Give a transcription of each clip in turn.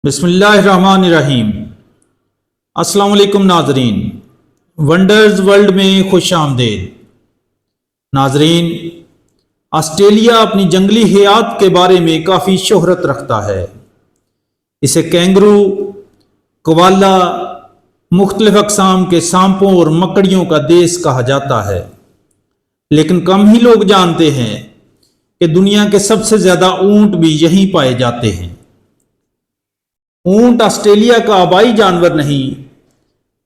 بسم اللہ الرحمن الرحیم۔ السلام علیکم ناظرین، ونڈرز ورلڈ میں خوش آمدید۔ ناظرین، آسٹریلیا اپنی جنگلی حیات کے بارے میں کافی شہرت رکھتا ہے۔ اسے کینگرو، کوالا، مختلف اقسام کے سانپوں اور مکڑیوں کا دیس کہا جاتا ہے، لیکن کم ہی لوگ جانتے ہیں کہ دنیا کے سب سے زیادہ اونٹ بھی یہیں پائے جاتے ہیں۔ اونٹ آسٹریلیا کا آبائی جانور نہیں،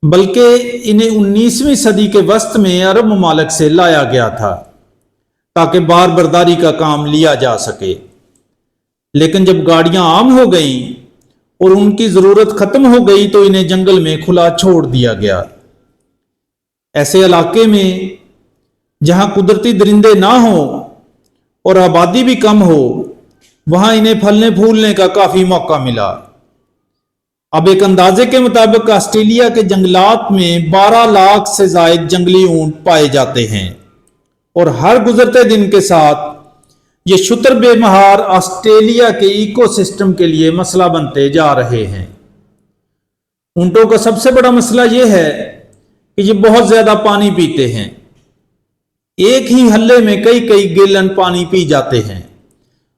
بلکہ انہیں 19ویں صدی کے وسط میں عرب ممالک سے لایا گیا تھا تاکہ بار برداری کا کام لیا جا سکے۔ لیکن جب گاڑیاں عام ہو گئیں اور ان کی ضرورت ختم ہو گئی تو انہیں جنگل میں کھلا چھوڑ دیا گیا۔ ایسے علاقے میں جہاں قدرتی درندے نہ ہوں اور آبادی بھی کم ہو، وہاں انہیں پھلنے پھولنے کا کافی موقع ملا۔ اب ایک اندازے کے مطابق آسٹریلیا کے جنگلات میں 12 لاکھ سے زائد جنگلی اونٹ پائے جاتے ہیں، اور ہر گزرتے دن کے ساتھ یہ شتر بے مہار آسٹریلیا کے ایکو سسٹم کے لیے مسئلہ بنتے جا رہے ہیں۔ اونٹوں کا سب سے بڑا مسئلہ یہ ہے کہ یہ بہت زیادہ پانی پیتے ہیں۔ ایک ہی حلے میں کئی گیلن پانی پی جاتے ہیں،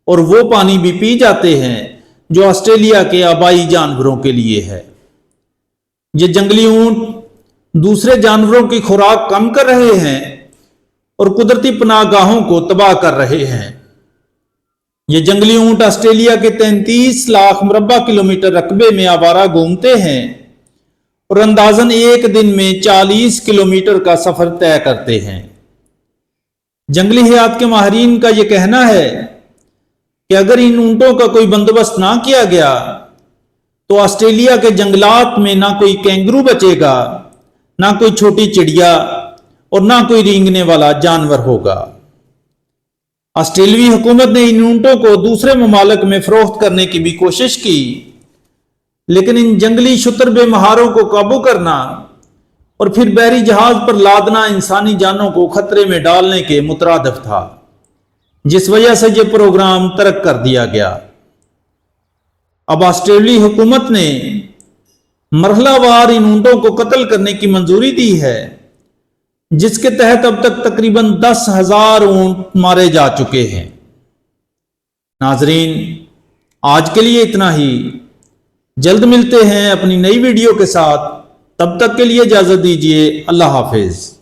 اور وہ پانی بھی پی جاتے ہیں جو آسٹریلیا کے آبائی جانوروں کے لیے ہے۔ یہ جنگلی اونٹ دوسرے جانوروں کی خوراک کم کر رہے ہیں اور قدرتی پناہ گاہوں کو تباہ کر رہے ہیں۔ یہ جنگلی اونٹ آسٹریلیا کے 33 لاکھ مربع کلومیٹر رقبے میں آوارہ گھومتے ہیں اور اندازاً ایک دن میں 40 کلومیٹر کا سفر طے کرتے ہیں۔ جنگلی حیات کے ماہرین کا یہ کہنا ہے کہ اگر ان اونٹوں کا کوئی بندوبست نہ کیا گیا تو آسٹریلیا کے جنگلات میں نہ کوئی کینگرو بچے گا، نہ کوئی چھوٹی چڑیا اور نہ کوئی رینگنے والا جانور ہوگا۔ آسٹریلوی حکومت نے ان اونٹوں کو دوسرے ممالک میں فروخت کرنے کی بھی کوشش کی، لیکن ان جنگلی شتر بے مہاروں کو قابو کرنا اور پھر بحری جہاز پر لادنا انسانی جانوں کو خطرے میں ڈالنے کے مترادف تھا، جس وجہ سے یہ پروگرام ترک کر دیا گیا۔ اب آسٹریلوی حکومت نے مرحلہ وار ان اونٹوں کو قتل کرنے کی منظوری دی ہے، جس کے تحت اب تک تقریباً 10,000 اونٹ مارے جا چکے ہیں۔ ناظرین، آج کے لیے اتنا ہی۔ جلد ملتے ہیں اپنی نئی ویڈیو کے ساتھ، تب تک کے لیے اجازت دیجیے۔ اللہ حافظ۔